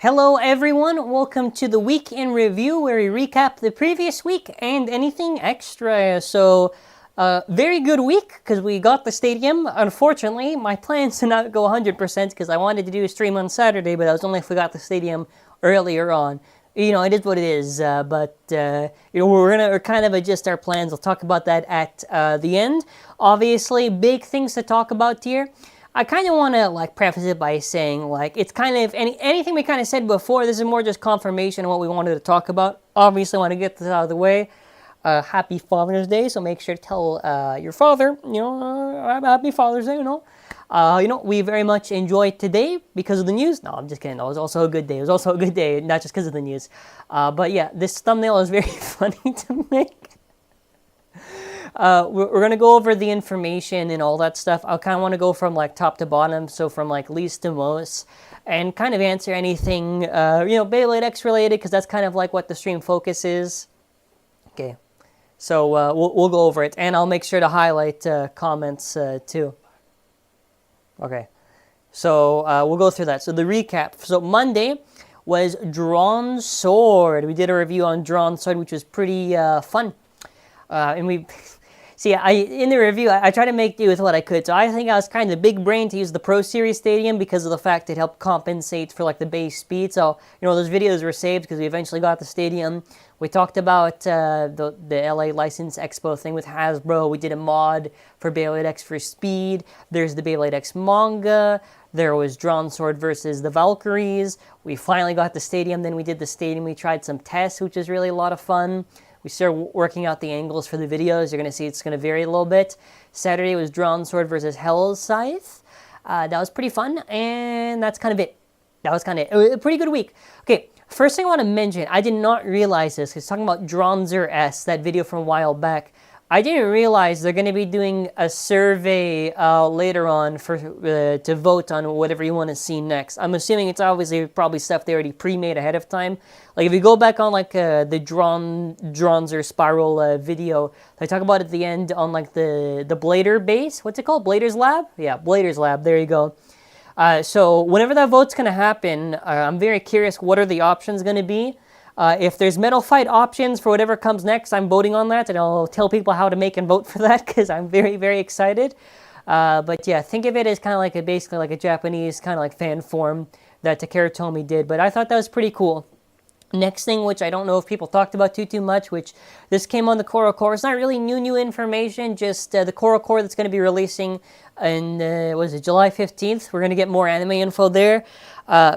Hello everyone, welcome to the week in review where we recap the previous week and anything extra. So, very good week because we got the stadium. Unfortunately, my plans did not go 100% because I wanted to do a stream on Saturday, but that was only if we got the stadium earlier on. You know, it is what it is, but we're gonna kind of adjust our plans. I'll talk about that at the end. Obviously, big things to talk about here. I kind of want to preface it by saying it's kind of anything we kind of said before. This is more just confirmation of what we wanted to talk about. Obviously, I want to get this out of the way. Happy Father's Day, so make sure to tell your father, Happy Father's Day. We very much enjoyed today because of the news. No, I'm just kidding. It was also a good day. It was also a good day, not just because of the news. But yeah, this thumbnail is very funny to make. We're going to go over the information and all that stuff. I kind of want to go from top to bottom, so from least to most, and kind of answer anything, Beyblade X related, because that's kind of what the stream focus is. Okay, so we'll go over it, and I'll make sure to highlight comments too. Okay, so we'll go through that. So the recap. So Monday was Drawn Sword. We did a review on Drawn Sword, which was pretty fun. And we... See, in the review, I tried to make do with what I could. So I think I was kind of big brain to use the Pro Series Stadium because of the fact it helped compensate for the base speed. So, those videos were saved because we eventually got the stadium. We talked about the LA License Expo thing with Hasbro. We did a mod for Beyblade X for speed. There's the Beyblade X manga. There was Drawn Sword versus the Valkyries. We finally got the stadium. Then we did the stadium. We tried some tests, which was really a lot of fun. We started working out the angles for the videos. You're going to see it's going to vary a little bit. Saturday was Drawn Sword versus Hell's Scythe. That was pretty fun, and that's kind of it. That was kind of it. It was a pretty good week. Okay, first thing I want to mention, I did not realize this, because talking about Dronzer S, that video from a while back, I didn't realize they're going to be doing a survey later on to vote on whatever you want to see next. I'm assuming it's obviously probably stuff they already pre-made ahead of time. If you go back on the Dronzer Spiral video, they talk about at the end on the Blader base. What's it called? Blader's Lab? Yeah, Blader's Lab. There you go. So whenever that vote's going to happen, I'm very curious what are the options going to be. If there's Metal Fight options for whatever comes next, I'm voting on that, and I'll tell people how to make and vote for that because I'm very, very excited. But yeah, think of it as kind of basically a Japanese kind of fan form that Takara Tomy did. But I thought that was pretty cool. Next thing, which I don't know if people talked about too much, which this came on the Koro Core. It's not really new information, just the Koro Core that's going to be releasing on, July 15th. We're going to get more anime info there.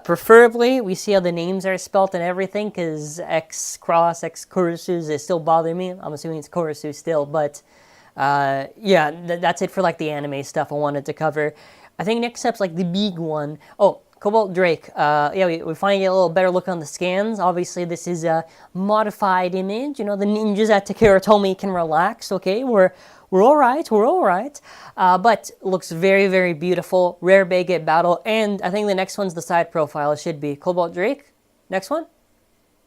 Preferably, we see how the names are spelt and everything, because X Kurusu, they still bother me. I'm assuming it's Kurusu still, but yeah, that's it for the anime stuff I wanted to cover. I think next step's the big one. Oh, Cobalt Drake. Yeah, we finally get a little better look on the scans. Obviously, this is a modified image. The ninjas at Takara Tomy can relax. Okay, we're all right. We're all right. But looks very, very beautiful. Rare Baguette battle, and I think the next one's the side profile. It should be Cobalt Drake. Next one.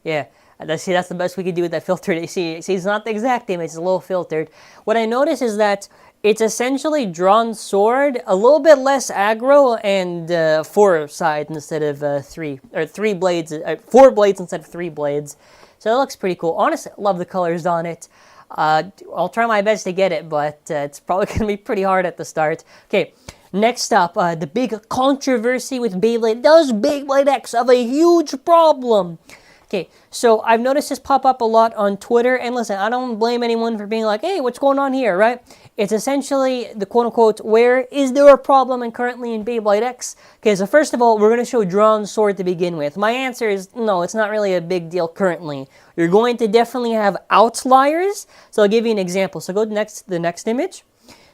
Yeah. That's the best we could do with that filter. See, it's not the exact image. It's a little filtered. What I noticed is that it's essentially Drawn Sword, a little bit less aggro, and 4 sides instead of 3, or 3 blades, 4 blades instead of 3 blades. So that looks pretty cool. Honestly, love the colors on it. I'll try my best to get it, but it's probably going to be pretty hard at the start. Okay, next up, the big controversy with Beyblade. Does Beyblade X have a huge problem? Okay, so I've noticed this pop up a lot on Twitter, and listen, I don't blame anyone for being hey, what's going on here, right? It's essentially the quote-unquote, where is there a problem and currently in Beyblade X? Okay, so first of all, we're going to show Drawn Sword to begin with. My answer is no, it's not really a big deal currently. You're going to definitely have outliers, so I'll give you an example. So go to the next image.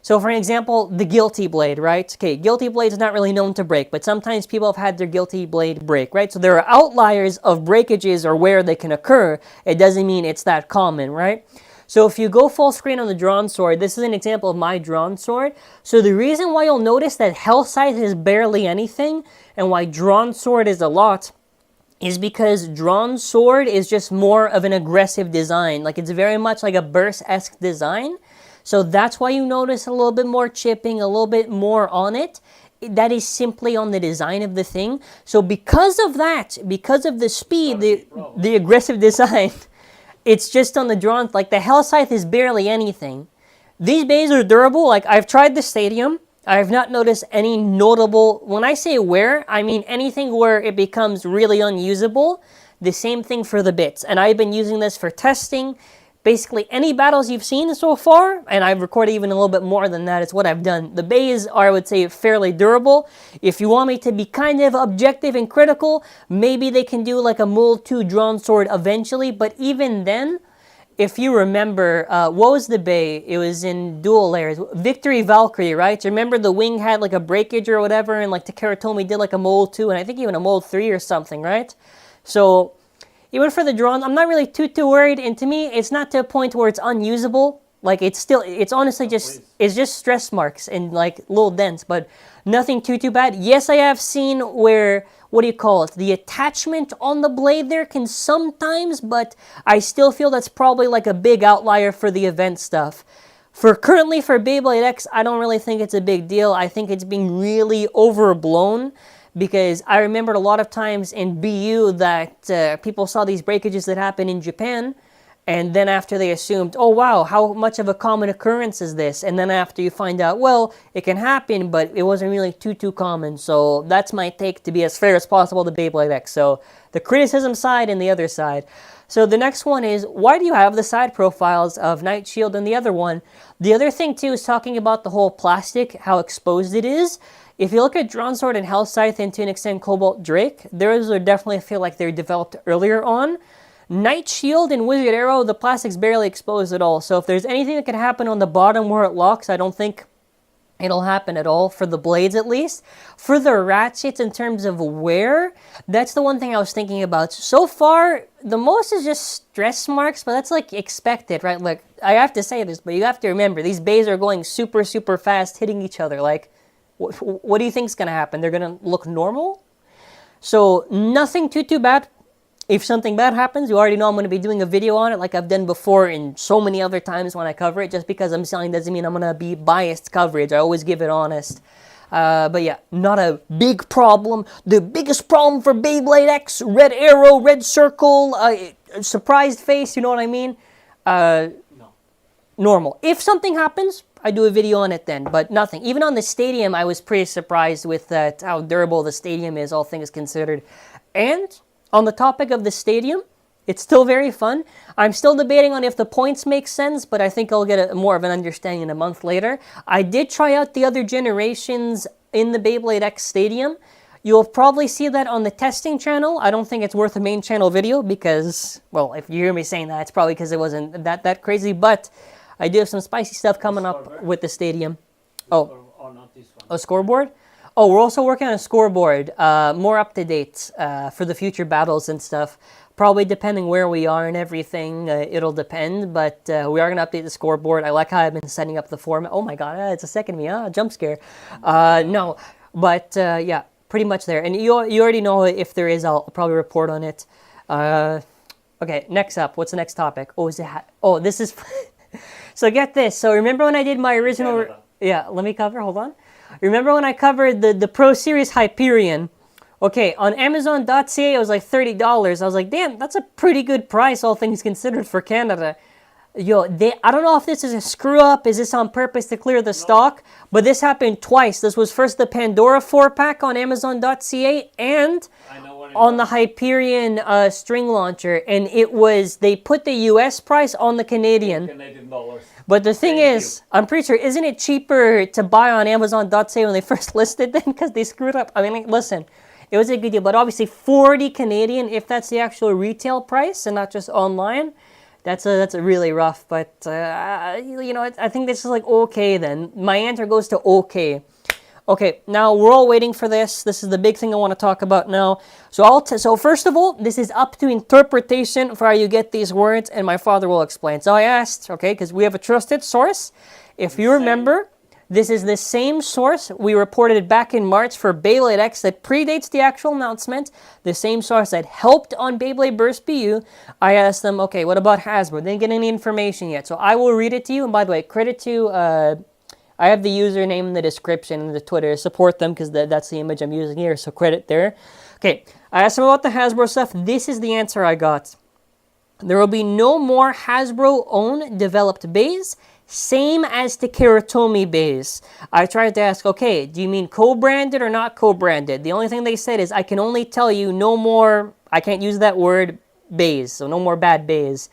So for an example, the Guilty Blade, right? Okay, Guilty Blade is not really known to break, but sometimes people have had their Guilty Blade break, right? So there are outliers of breakages or where they can occur. It doesn't mean it's that common, right? So if you go full screen on the Drawn Sword, this is an example of my Drawn Sword. So the reason why you'll notice that Hell's Scythe is barely anything, and why Drawn Sword is a lot, is because Drawn Sword is just more of an aggressive design. It's very much like a burst-esque design. So that's why you notice a little bit more chipping, a little bit more on it. that is simply on the design of the thing. So because of that, because of the speed, the aggressive design, it's just on the drawn, like the Hell Scythe is barely anything. These bays are durable. Like, I've tried the Stadium. I have not noticed any notable, when I say wear, I mean anything where it becomes really unusable. The same thing for the bits. And I've been using this for testing. Basically, any battles you've seen so far, and I've recorded even a little bit more than that, it's what I've done. The bays are, I would say, fairly durable. If you want me to be kind of objective and critical, maybe they can do like a Mold 2 drawn sword eventually, but even then, if you remember, what was the bay? It was in Dual Layers. Victory Valkyrie, right? You remember the wing had like a breakage or whatever, and like Takara Tomy did like a Mold 2, and I think even a Mold 3 or something, right? So even for the drawn, I'm not really too worried, and to me, it's not to a point where it's unusable. Like, it's honestly just, it's just stress marks and like little dents, but nothing too bad. Yes, I have seen where, what do you call it? The attachment on the blade there can sometimes, but I still feel that's probably like a big outlier for the event stuff. Currently for Beyblade X, I don't really think it's a big deal. I think it's being really overblown, because I remembered a lot of times in BU that people saw these breakages that happen in Japan, and then after they assumed, oh wow, how much of a common occurrence is this? And then after you find out, well, it can happen, but it wasn't really too common. So that's my take, to be as fair as possible to Beyblade X. So the criticism side and the other side. So the next one is, why do you have the side profiles of Night Shield and the other one? The other thing too is talking about the whole plastic, how exposed it is. If you look at Drawn Sword and Hell Scythe, and to an extent Cobalt Drake, those are definitely feel like they're developed earlier on. Night Shield and Wizard Arrow, the plastic's barely exposed at all. So if there's anything that can happen on the bottom where it locks, I don't think it'll happen at all, for the blades at least. For the ratchets, in terms of wear, that's the one thing I was thinking about. So far, the most is just stress marks, but that's like expected, right? Like, I have to say this, but you have to remember, these bays are going super fast, hitting each other. Like, what do you think is going to happen? They're going to look normal? So nothing too bad. If something bad happens, you already know I'm going to be doing a video on it, like I've done before in so many other times when I cover it. Just because I'm selling doesn't mean I'm going to be biased coverage. I always give it honest. But yeah, not a big problem. The biggest problem for Beyblade X, red arrow, red circle, surprised face, you know what I mean? No. Normal. If something happens, I do a video on it then, but nothing. Even on the Stadium, I was pretty surprised with how durable the Stadium is, all things considered. And on the topic of the Stadium, it's still very fun. I'm still debating on if the points make sense, but I think I'll get more of an understanding a month later. I did try out the other generations in the Beyblade X Stadium. You'll probably see that on the testing channel. I don't think it's worth a main channel video because, well, if you hear me saying that, it's probably because it wasn't that crazy, but I do have some spicy stuff coming up with the Stadium. Oh, not this one. A scoreboard? Oh, we're also working on a scoreboard, more up to date for the future battles and stuff. Probably depending where we are and everything, it'll depend, but we are going to update the scoreboard. I like how I've been setting up the format. Oh my god, it's a second me, jump scare. No, but yeah, pretty much there. And you already know if there is, I'll probably report on it. Okay, next up, what's the next topic? Oh, this is... So get this. So remember when I did my original... Yeah, let me cover. Hold on. Remember when I covered the Pro Series Hyperion? Okay, on Amazon.ca it was like $30. I was like, damn, that's a pretty good price, all things considered, for Canada. Yo, I don't know if this is a screw-up. Is this on purpose to clear the stock? But this happened twice. This was first the Pandora 4-pack on Amazon.ca and on the Hyperion string launcher. And it was, they put the US price on the Canadian dollars. But the thing is, I'm pretty sure, isn't it cheaper to buy on Amazon.ca when they first listed them? Because they screwed up. I mean, listen, it was a good deal. But obviously 40 Canadian, if that's the actual retail price and not just online, that's a really rough. But, you know, I think this is like okay then. My answer goes to okay. Okay, now we're all waiting for this. This is the big thing I want to talk about now. So first of all, this is up to interpretation for how you get these words, and my father will explain. So I asked, okay, because we have a trusted source. If you remember, this is the same source we reported back in March for Beyblade X that predates the actual announcement. The same source that helped on Beyblade Burst BU. I asked them, okay, what about Hasbro? Didn't get any information yet. So I will read it to you. And by the way, credit to... I have the username in the description and the Twitter. Support them because that's the image I'm using here, so credit there. Okay, I asked them about the Hasbro stuff. This is the answer I got. There will be no more Hasbro-owned developed bays, same as the Kiritomi bays. I tried to ask, okay, do you mean co-branded or not co-branded? The only thing they said is, I can only tell you no more, I can't use that word, bays, so no more bad bays.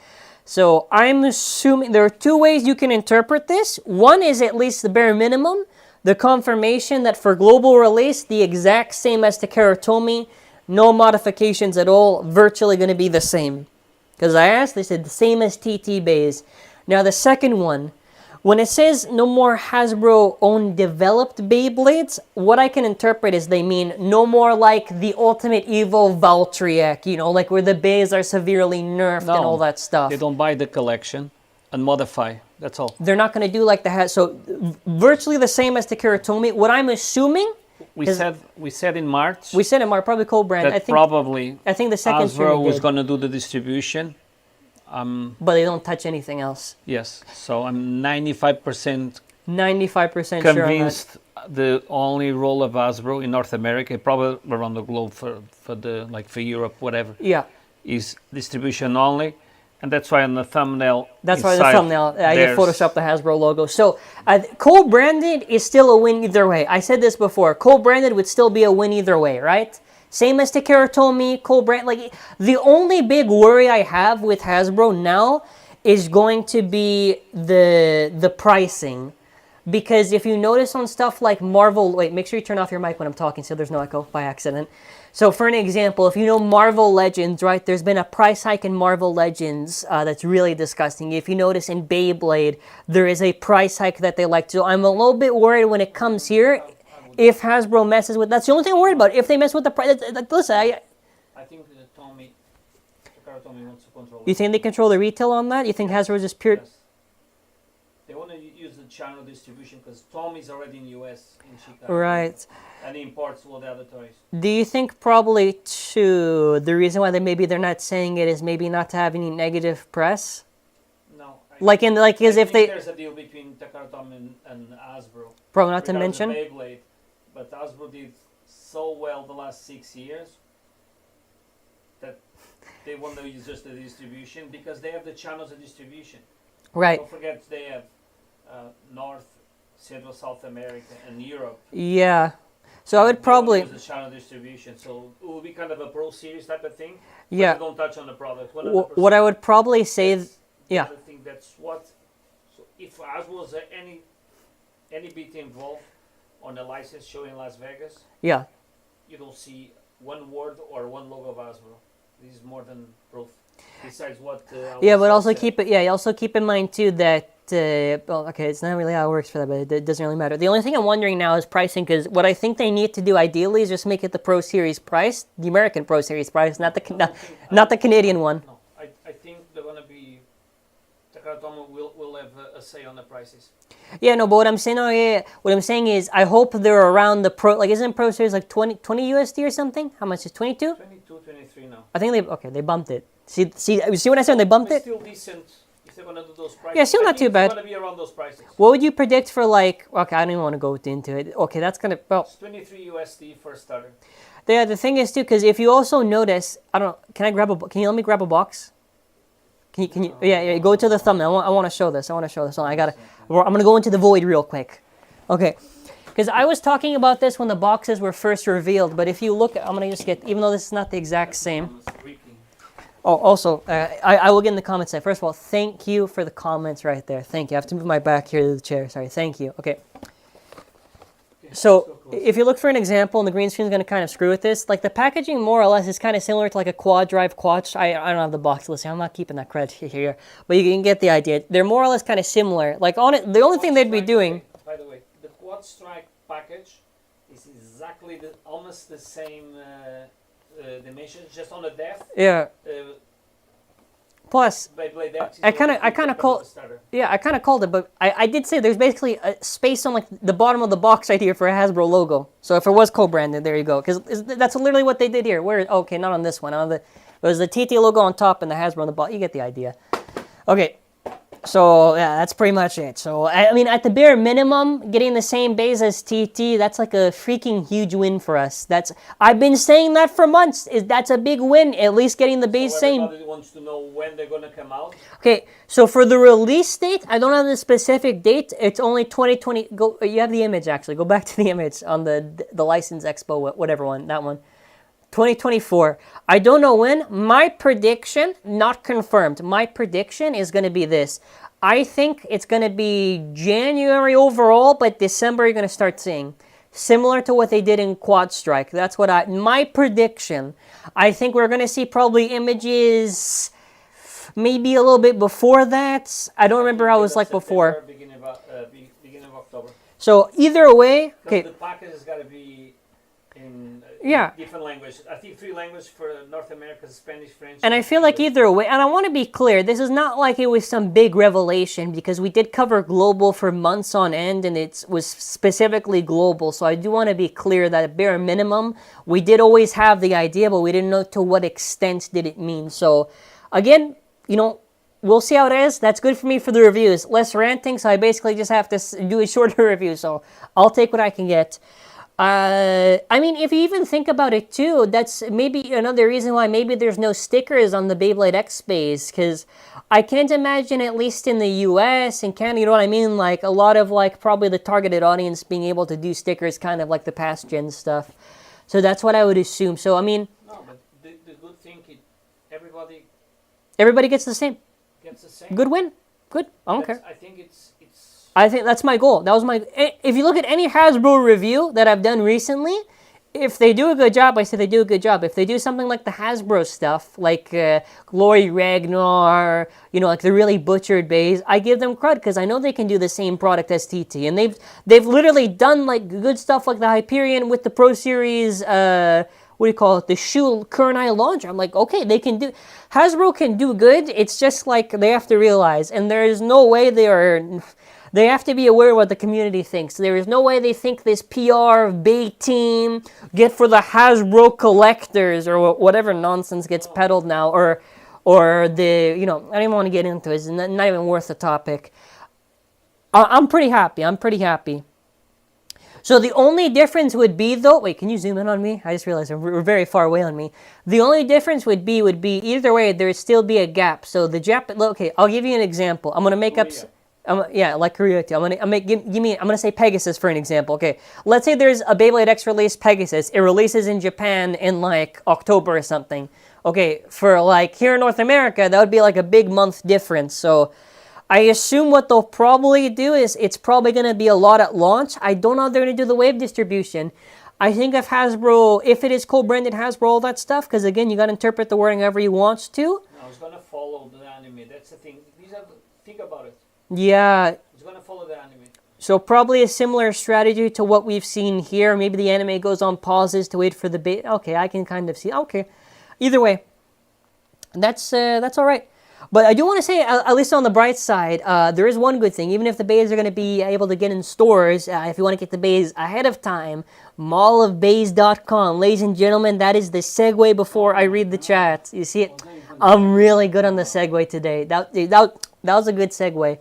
So I'm assuming there are two ways you can interpret this. One is at least the bare minimum, the confirmation that for global release, the exact same as the Kiritomi, no modifications at all, virtually going to be the same. Because I asked, they said the same as TT bays. Now the second one, when it says no more Hasbro-owned developed Beyblades, what I can interpret is they mean no more like the Ultimate Evo Valtryek, you know, like where the bays are severely nerfed and all that stuff. They don't buy the collection and modify, that's all. They're not going to do like the so virtually the same as the Kiritomi. What I'm assuming... We said in March. We said in March, probably co-brand. I think the second Hasbro was going to do the distribution. But they don't touch anything else. Yes, so I'm 95% 95% convinced the only role of Hasbro in North America, probably around the globe for Europe, whatever. Yeah. Is distribution only. And that's why on the thumbnail. That's why the thumbnail. I Photoshop the Hasbro logo. So co-branded is still a win either way. I said this before. Co-branded would still be a win either way, right? Same as the Kiritomi, co-brand. Like the only big worry I have with Hasbro now is going to be the pricing, because if you notice on stuff like Marvel, wait, make sure you turn off your mic when I'm talking so there's no echo by accident. So for an example, if you know Marvel Legends, right, there's been a price hike in Marvel Legends that's really disgusting. If you notice in Beyblade, there is a price hike that they like to do. I'm a little bit worried when it comes here. If Hasbro messes with, that's the only thing I'm worried about. If they mess with the price, listen, I think Tommy wants to control. You think they control the retail on that? You think Hasbro is just pure? Yes. They want to use the channel distribution because Tommy's already in US, in Chicago. Right. And he imports all the other toys. Do you think probably too the reason why they're not saying it is maybe not to have any negative press? No. As if there's a deal between Takaratom and Hasbro. Probably not to mention. Beyblade, but Hasbro did so well the last 6 years that they want to use just the distribution because they have the channels of distribution. Right. Don't forget they have North, Central, South America, and Europe. Yeah. So I would probably use the channel distribution. So it will be kind of a Pro Series type of thing. Yeah. But don't touch on the product. What I would probably say, yeah. I think that's what. So if Hasbro was any bit involved on a license show in Las Vegas, yeah, you don't see one word or one logo of Hasbro. This is more than proof. Besides what. Yeah, but also keep it. Yeah, you also keep in mind too that. Well, okay, it's not really how it works for that, but it doesn't really matter. The only thing I'm wondering now is pricing, because what I think they need to do ideally is just make it the Pro Series price, the American Pro Series price, not the Canadian one. No, I think they're gonna be. Takaratom will have a say on the prices. Yeah, no, but what I'm saying is I hope they're around the Pro. Like, isn't Pro Series like 20 USD or something? How much is 22? 22, 23 now. I think they bumped it. See what I said when they bumped it? Still decent. They're gonna do those prices. Yeah, still not too bad. It's gonna be around those prices. What would you predict for okay, I don't even want to go into it. Okay, that's gonna It's 23 USD for a starter. Yeah, the thing is too, because if you also notice, I don't know, can you let me grab a box? Can you? Yeah, go to the thumbnail. I want to show this. I'm gonna go into the void real quick. Okay, because I was talking about this when the boxes were first revealed, but if you look, I'm gonna just get, even though this is not the exact same. Oh, also, I will get in the comments section. First of all, thank you for the comments right there. Thank you. I have to move my back here to the chair. Sorry. Thank you. Okay. So, if you look for an example, and the green screen is going to kind of screw with this, like the packaging more or less is kind of similar to like a quad drive quad. I don't have the box listing. I'm not keeping that credit here, but you can get the idea. They're more or less kind of similar. Like on it, the only thing they'd be doing. By the way, the quad strike package is exactly almost the same. Dimensions, just on the depth. Yeah. Plus, Beyblade X I kind of called. Yeah, I kind of called it, but I did say there's basically a space on like the bottom of the box right here for a Hasbro logo. So if it was co-branded, there you go. Because that's literally what they did here. Okay, not on this one. It was the TT logo on top and the Hasbro on the bottom. You get the idea. Okay. So yeah, that's pretty much it. So I mean, at the bare minimum, getting the same base as TT, that's like a freaking huge win for us. I've been saying that for months. That's a big win. At least getting the base same. Everybody wants to know when they're gonna come out. Okay, so for the release date, I don't have the specific date. It's only 2020. Go. You have the image actually. Go back to the image on the License Expo, whatever one. That one. 2024. I don't know when. My prediction, not confirmed. My prediction is going to be this. I think it's going to be January overall, but December you're going to start seeing. Similar to what they did in Quad Strike. That's what my prediction. I think we're going to see probably images maybe a little bit before that. I don't remember how it was like before. Beginning of October. So either way, okay. The package has got to be in different languages. I think 3 languages for North America: Spanish, French. And I feel like either way, and I want to be clear, this is not like it was some big revelation because we did cover global for months on end and it was specifically global. So I do want to be clear that at bare minimum, we did always have the idea, but we didn't know to what extent did it mean. So again, we'll see how it is. That's good for me for the reviews. Less ranting, so I basically just have to do a shorter review. So I'll take what I can get. I mean, if you even think about it too, that's maybe another reason why maybe there's no stickers on the Beyblade X base, because I can't imagine, at least in the US and Canada, you know what I mean, like a lot of like probably the targeted audience being able to do stickers kind of like the past gen stuff. So that's what I would assume. So I mean, no, but the good thing is everybody gets the same. Gets the same. Good win. Good. I don't care. I think that's my goal. That was my. If you look at any Hasbro review that I've done recently, if they do a good job, I say they do a good job. If they do something like the Hasbro stuff, like Glory Ragnar, like the really butchered bays, I give them credit because I know they can do the same product as TT, and they've literally done like good stuff like the Hyperion with the Pro Series. What do you call it? The shoe Kurnai launcher. I'm like, okay, Hasbro can do good. It's just like they have to realize, and there is no way they have to be aware of what the community thinks. There is no way they think this PR Bay team get for the Hasbro collectors or whatever nonsense gets peddled now, or the I don't even want to get into it. It's not even worth the topic. I'm pretty happy. So the only difference would be though. Wait, can you zoom in on me? I just realized we're very far away on me. The only difference would be either way there would still be a gap. So the okay, I'll give you an example. I'm gonna make up. Like Korea too. I'm gonna say Pegasus for an example. Okay, let's say there's a Beyblade X release Pegasus. It releases in Japan in like October or something. Okay, for like here in North America, that would be like a big month difference. So I assume what they'll probably do is it's probably gonna be a lot at launch. I don't know if they're gonna do the wave distribution. I think if it is co-branded Hasbro, all that stuff, because again, you gotta interpret the wording however you want to. No, it's gonna follow the anime. That's the thing. Think about it. Yeah. It's going to follow the anime. So probably a similar strategy to what we've seen here. Maybe the anime goes on pauses to wait for the bait. Okay, I can kind of see. Okay. Either way, that's all right. But I do want to say, at least on the bright side, there is one good thing. Even if the bays are going to be able to get in stores, if you want to get the bays ahead of time, mallofbays.com. Ladies and gentlemen, that is the segue before I read the chat. You see it? I'm really good on the segue today. That was a good segue.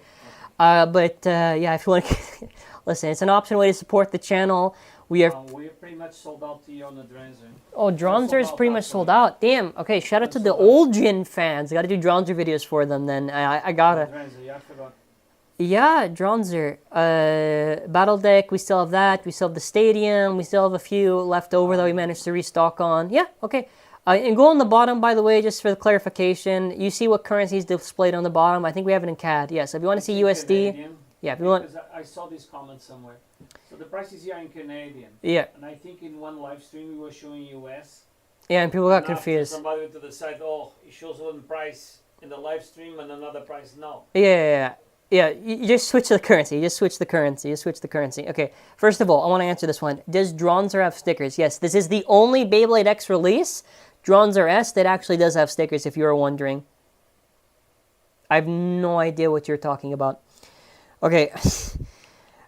But if you want to listen, it's an option way to support the channel. We're pretty much sold out to you on the Dranzer. Oh, Dranzer is pretty much sold out. Damn. Okay, shout out to the old Jin fans. I gotta do Dranzer videos for them then. I gotta. Dranzer, yeah, I forgot. Yeah, Dranzer. Battle Deck, we still have that. We still have the Stadium. We still have a few left over that we managed to restock on. Yeah, okay. And go on the bottom, by the way, just for the clarification. You see what currency is displayed on the bottom. I think we have it in CAD. Yes, if you want to see USD. Canadian, yeah, if you want. I saw these comments somewhere. So the price is here in Canadian. Yeah. And I think in one live stream we were showing US. Yeah, and people got confused. Somebody went to the site, it shows one price in the live stream and another price now. Yeah. You just switch the currency. Just switch the currency. Okay, first of all, I want to answer this one. Does Dranzer have stickers? Yes, this is the only Beyblade X release, Dranzer S, that actually does have stickers, if you were wondering. I have no idea what you're talking about. Okay,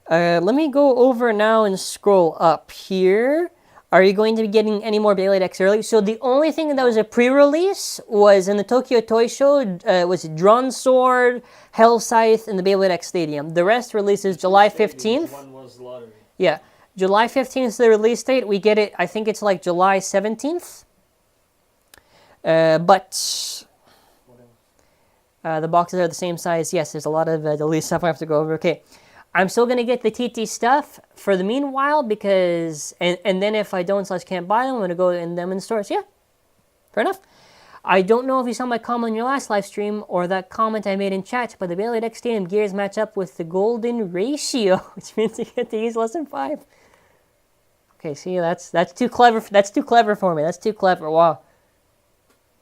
let me go over now and scroll up here. Are you going to be getting any more Beyblade X early? So the only thing that was a pre-release was in the Tokyo Toy Show, was Drawn Sword, Hell Scythe, and the Beyblade X Stadium. The rest releases July 15th. One was lottery. Yeah, July 15th is the release date. We get it, I think it's like July 17th. But the boxes are the same size. Yes, there's a lot of delete stuff I have to go over. Okay. I'm still going to get the TT stuff for the meanwhile because, and then if I don't / can't buy them, I'm going to go in them in stores. Yeah, fair enough. I don't know if you saw my comment on your last live stream or that comment I made in chat, but the Beyblade X Stadium gears match up with the golden ratio, which means you get to use less than 5. Okay, see, that's too clever. That's too clever for me. That's too clever. Wow.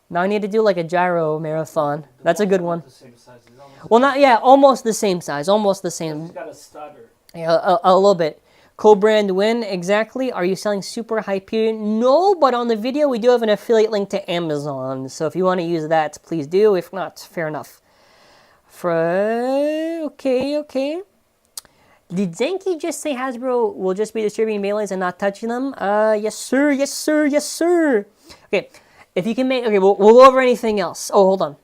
Now I need to do like a gyro marathon. That's a good one. Well, not, yeah, almost the same size. Almost the same. It's got a stutter. Yeah, a little bit. Co-brand win, exactly. Are you selling Super Hyperion? No, but on the video we do have an affiliate link to Amazon. So if you want to use that, please do. If not, fair enough. Okay. Did ZANKYE just say Hasbro will just be distributing Beyblades and not touching them? Yes, sir. Okay. If you can make... Okay, we'll go over anything else. Oh, hold on.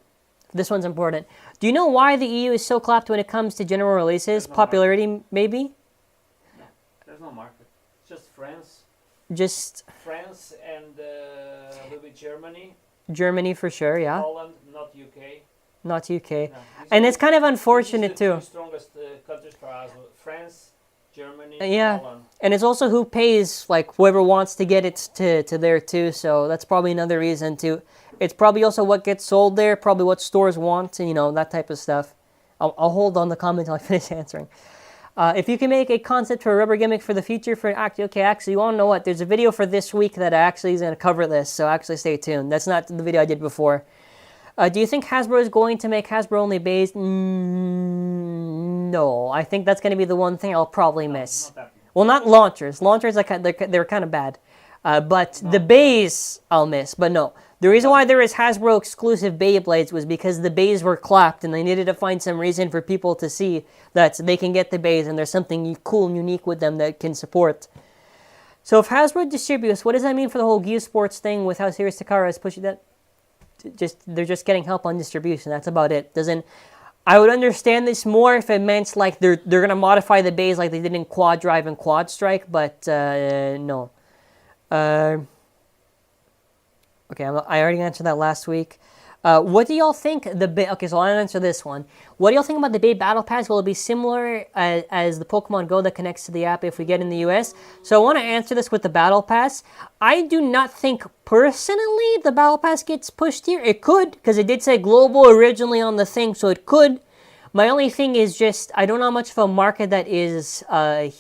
This one's important. Do you know why the EU is so clapped when it comes to general releases? Popularity, maybe? No, there's no market. Just France. France and a little bit Germany. Germany for sure, yeah. Holland, not UK. Not UK. No, and it's kind of unfortunate too. The two strongest countries for us. France, Germany, yeah. Holland. And it's also who pays, like whoever wants to get it to there too. So that's probably another reason too. It's probably also what gets sold there, probably what stores want, and, you know, that type of stuff. I'll hold on the comment until I finish answering. If you can make a concept for a rubber gimmick for the future for actually, you want to know what? There's a video for this week that actually is going to cover this, so actually stay tuned. That's not the video I did before. Do you think Hasbro is going to make Hasbro only bays? No, I think that's going to be the one thing I'll probably miss. Well, not launchers. Launchers, they're kind of bad. But the bays I'll miss, but no. The reason why there is Hasbro exclusive Beyblades was because the bays were clapped and they needed to find some reason for people to see that they can get the bays and there's something cool and unique with them that can support. So if Hasbro distributes, what does that mean for the whole Gyu Sports thing with how serious Takara is pushing that? They're just getting help on distribution. That's about it. I would understand this more if it meant like they're gonna modify the bays like they did in Quad Drive and Quad Strike, but no. Okay, I already answered that last week. What do y'all think okay, so I'll answer this one. What do y'all think about the Bay Battle Pass? Will it be similar as the Pokemon Go that connects to the app if we get in the US? So I want to answer this with the Battle Pass. I do not think personally the Battle Pass gets pushed here. It could, because it did say global originally on the thing, so it could. My only thing is just, I don't know how much of a market that is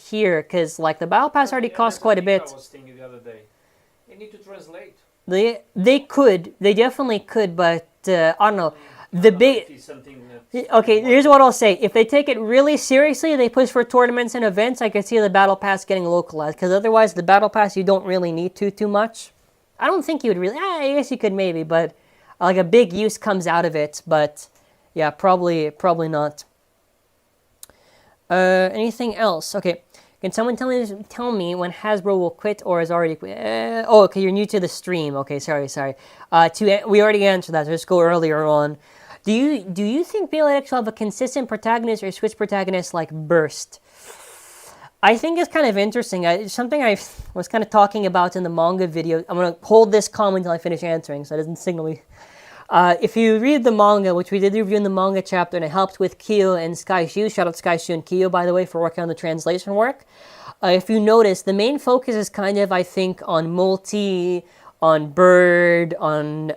here, because like the Battle Pass already costs quite a bit. I was thinking the other day. They need to translate. They could. They definitely could, but I don't know. Okay, here's what I'll say. If they take it really seriously, they push for tournaments and events, I could see the Battle Pass getting localized. Because otherwise, the Battle Pass, you don't really need too much. I don't think you would really... I guess you could maybe, but like a big use comes out of it. But yeah, probably not. Anything else? Okay. Can someone tell me when Hasbro will quit or has already quit? Okay, you're new to the stream. Okay, sorry. We already answered that, so let's go earlier on. Do you think Beyblade X will have a consistent protagonist or switch protagonist like Burst? I think it's kind of interesting. It's something I was kind of talking about in the manga video. I'm going to hold this comment until I finish answering, so it doesn't signal me. If you read the manga, which we did review in the manga chapter, and it helped with Kyo and Sky-Shu, shout out Sky-Shu and Kyo, by the way, for working on the translation work. If you notice, the main focus is kind of, I think, on Multi, on Bird, on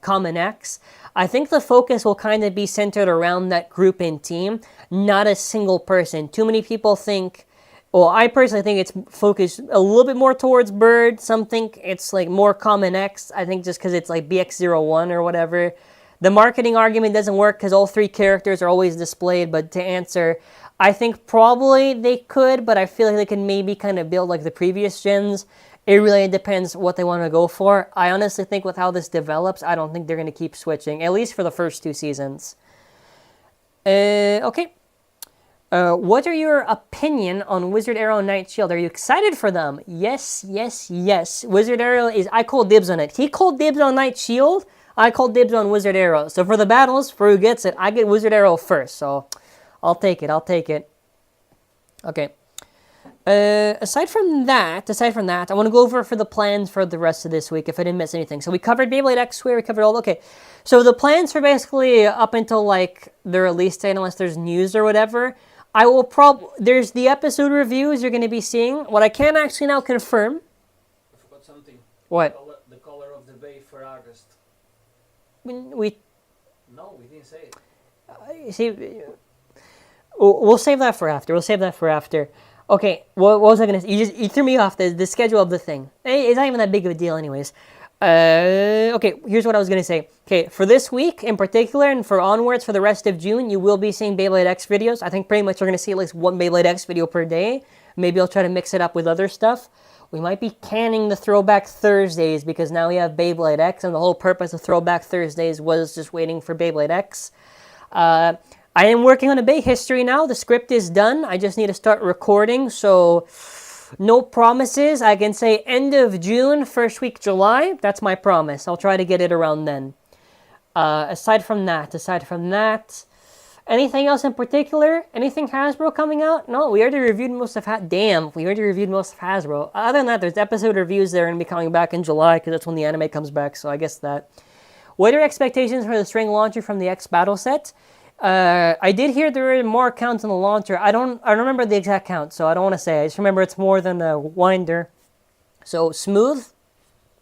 Common X. I think the focus will kind of be centered around that group and team, not a single person. Too many people think... Well, I personally think it's focused a little bit more towards Bird. Some think it's like more Common X. I think just because it's like BX01 or whatever. The marketing argument doesn't work because all three characters are always displayed. But to answer, I think probably they could, but I feel like they can maybe kind of build like the previous gens. It really depends what they want to go for. I honestly think with how this develops, I don't think they're going to keep switching, at least for the first 2 seasons. Okay. What are your opinion on Wizard Arrow and Night Shield? Are you excited for them? Yes, yes, yes. Wizard Arrow is... I call dibs on it. He called dibs on Night Shield. I call dibs on Wizard Arrow. So for the battles, for who gets it, I get Wizard Arrow first. So I'll take it. I'll take it. Okay. Aside from that, I want to go over for the plans for the rest of this week if I didn't miss anything. So we covered Beyblade X, we covered all... Okay. So the plans for basically up until like the release date, unless there's news or whatever... I will there's the episode reviews you're going to be seeing. What I can actually now confirm... I forgot something. What? The color of the bay for August. No, we didn't say it. See, we'll save that for after. Okay, what was I going to say? You threw me off the schedule of the thing. It's not even that big of a deal anyways. Okay, here's what I was going to say. Okay, for this week in particular and for onwards for the rest of June, you will be seeing Beyblade X videos. I think pretty much you're going to see at least one Beyblade X video per day. Maybe I'll try to mix it up with other stuff. We might be canning the Throwback Thursdays because now we have Beyblade X, and the whole purpose of Throwback Thursdays was just waiting for Beyblade X. I am working on a Bay history now. The script is done. I just need to start recording, so... No promises. I can say end of June, first week July. That's my promise. I'll try to get it around then. Aside from that, anything else in particular? Anything Hasbro coming out? No, we already reviewed most of we already reviewed most of Hasbro. Other than that, there's episode reviews that are going to be coming back in July because that's when the anime comes back, so I guess that. What are your expectations for the string launcher from the X battle set? I did hear there were more counts on the launcher. I don't remember the exact count, so I don't want to say. I just remember it's more than a winder. So, smooth.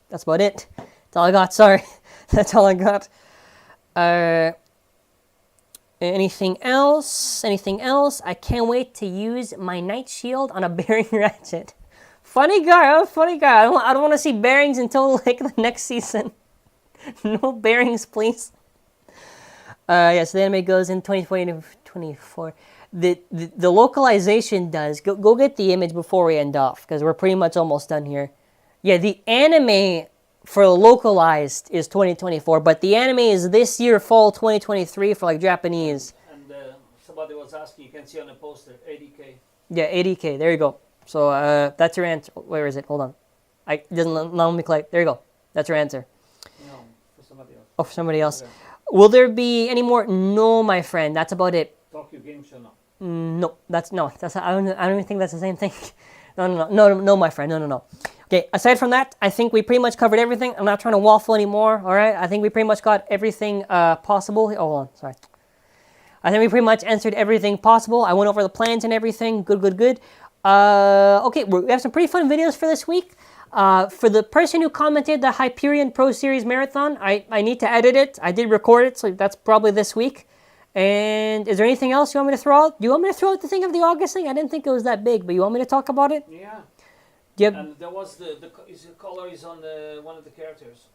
That's about it. That's all I got, sorry. That's all I got. Anything else? I can't wait to use my Night Shield on a bearing ratchet. Funny guy. I don't want to see bearings until, like, the next season. No bearings, please. Yes, the anime goes in 2020 to 24. The localization does. Go get the image before we end off, because we're pretty much almost done here. Yeah, the anime for localized is 2024, but the anime is this year, fall 2023 for like Japanese. And somebody was asking, you can see on the poster, 80K. Yeah, 80K, there you go. So that's your answer. Where is it? Hold on. It doesn't let me click. There you go. That's your answer. No, for somebody else. Oh, for somebody else. Okay. Will there be any more? No, my friend. That's about it. Tokyo Game Show, no. No. I don't even think that's the same thing. No, my friend. No. Okay, aside from that, I think we pretty much covered everything. I'm not trying to waffle anymore, all right? I think we pretty much got everything possible. Oh, hold on, sorry. I think we pretty much answered everything possible. I went over the plans and everything. Good. Okay, we have some pretty fun videos for this week. For the person who commented the Hyperion Pro Series Marathon, I need to edit it. I did record it, so that's probably this week. And is there anything else you want me to throw out? Do you want me to throw out the thing of the August thing? I didn't think it was that big, but you want me to talk about it? Yeah. Yep. And there was the color is on one of the characters.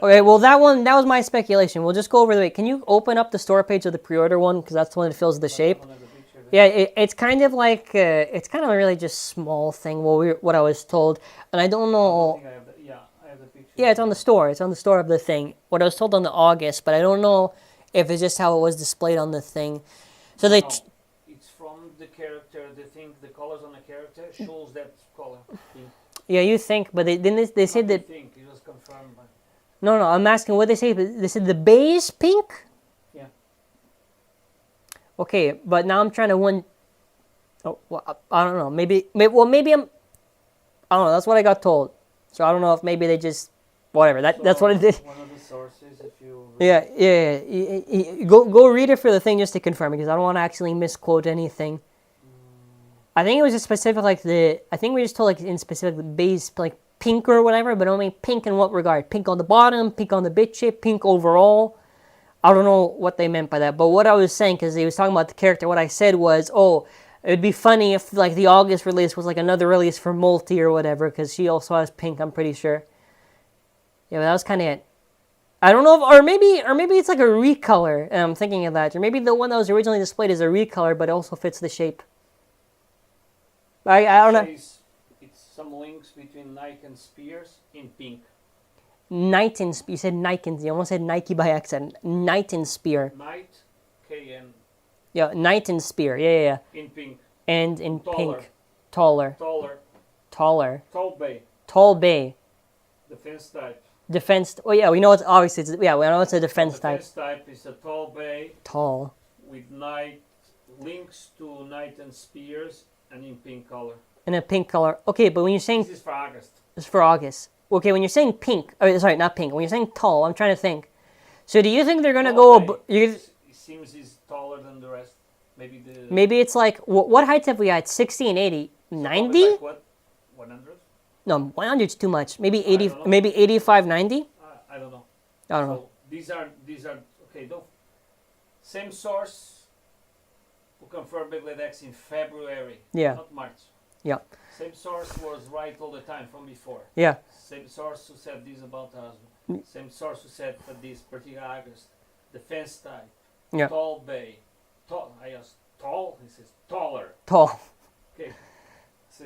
Okay, well that was my speculation. We'll just go over the way. Can you open up the store page of the pre-order one, because that's the one that fills the shape? Yeah, it's kind of like it's kind of a really just small thing. What I was told, and I don't know. I have the picture. Yeah, it's on the store. It's on the store of the thing. What I was told on the August, but I don't know if it's just how it was displayed on the thing. So they. It's from the character. The colors on the character shows that color. Yeah, you think, but they said that. I think it was confirmed. By... No, I'm asking what they say. They said the base pink. Yeah. Okay, but now I'm trying to win. Oh, well, I don't know. Maybe I'm. I don't know. That's what I got told. So I don't know if maybe they just whatever. That's what it did. One of the sources, if you. Yeah. Go read it for the thing just to confirm, because I don't want to actually misquote anything. I think it was just specific, like I think we just told like in specific base, like pink or whatever, but only pink in what regard? Pink on the bottom, pink on the bit chip, pink overall. I don't know what they meant by that, but what I was saying, because he was talking about the character, what I said was, it would be funny if like the August release was like another release for Multi or whatever, because she also has pink, I'm pretty sure. Yeah, but that was kind of it. I don't know if, or maybe it's like a recolor, and I'm thinking of that, or maybe the one that was originally displayed is a recolor, but it also fits the shape. I don't know. It's some links between Nike and Spears in pink. Knight and you said Nike, you almost said Nike by accident. Knight and Spear. Knight, KN. Yeah, knight and spear. Yeah. In pink. And in Taller. pink. Taller. Tall bay. Tall bay. Defense type. Defense. Oh yeah, we know it's obviously. We know it's a defense type. Defense type is a tall bay. Tall. With knight links to knight and spears, and in pink color. In a pink color. Okay, but when you're saying This is for August. it's for August. Okay, when you're saying pink. Oh, sorry, not pink. When you're saying tall, I'm trying to think. So do you think they're gonna Tall go? bay. It It seems he's taller than the rest. Maybe the. maybe it's like what heights have we had? 60 and 80, 90? Like what? 100? No, 100's too much. Maybe 80. don't know. Maybe 85, 90. I don't know. I don't know. So these are okay. Though same source who confirmed Beyblade X in February. Yeah. Not March. Yeah. Same source was right all the time from before. Yeah. Same source who said this about Hasbro. Same source who said for this particular August. Defense type. Yeah. Tall bay. Tall. I asked tall. He says taller. Tall. Okay. So,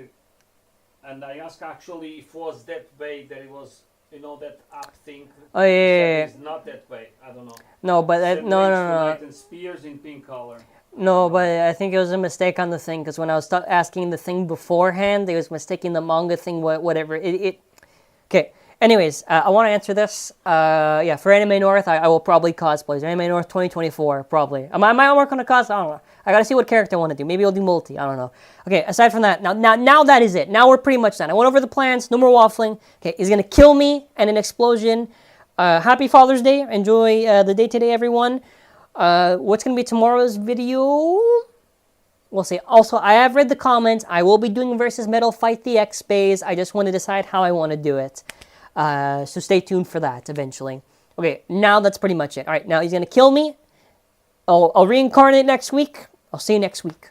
and I asked actually if it was that bay that it was, that up thing. Oh, yeah, He said yeah. It's not that way. I don't know. No, but that, Same no, links no, to no. Knight and spears in pink color. No, but I think it was a mistake on the thing because when I was asking the thing beforehand, they was mistaking the manga thing, whatever. Okay. Anyways, I want to answer this. Yeah, for Anime North, I will probably cosplay. Anime North 2024, probably. Am I working on a cosplay? I don't know. I gotta see what character I want to do. Maybe I'll do multi. I don't know. Okay, aside from that, now that is it. Now we're pretty much done. I went over the plans. No more waffling. Okay, he's gonna kill me and an explosion. Happy Father's Day. Enjoy the day today, everyone. What's going to be tomorrow's video? We'll see. Also, I have read the comments. I will be doing versus Metal Fight the X phase. I just want to decide how I want to do it. So stay tuned for that eventually. Okay, now that's pretty much it. All right, now he's going to kill me. I'll reincarnate next week. I'll see you next week.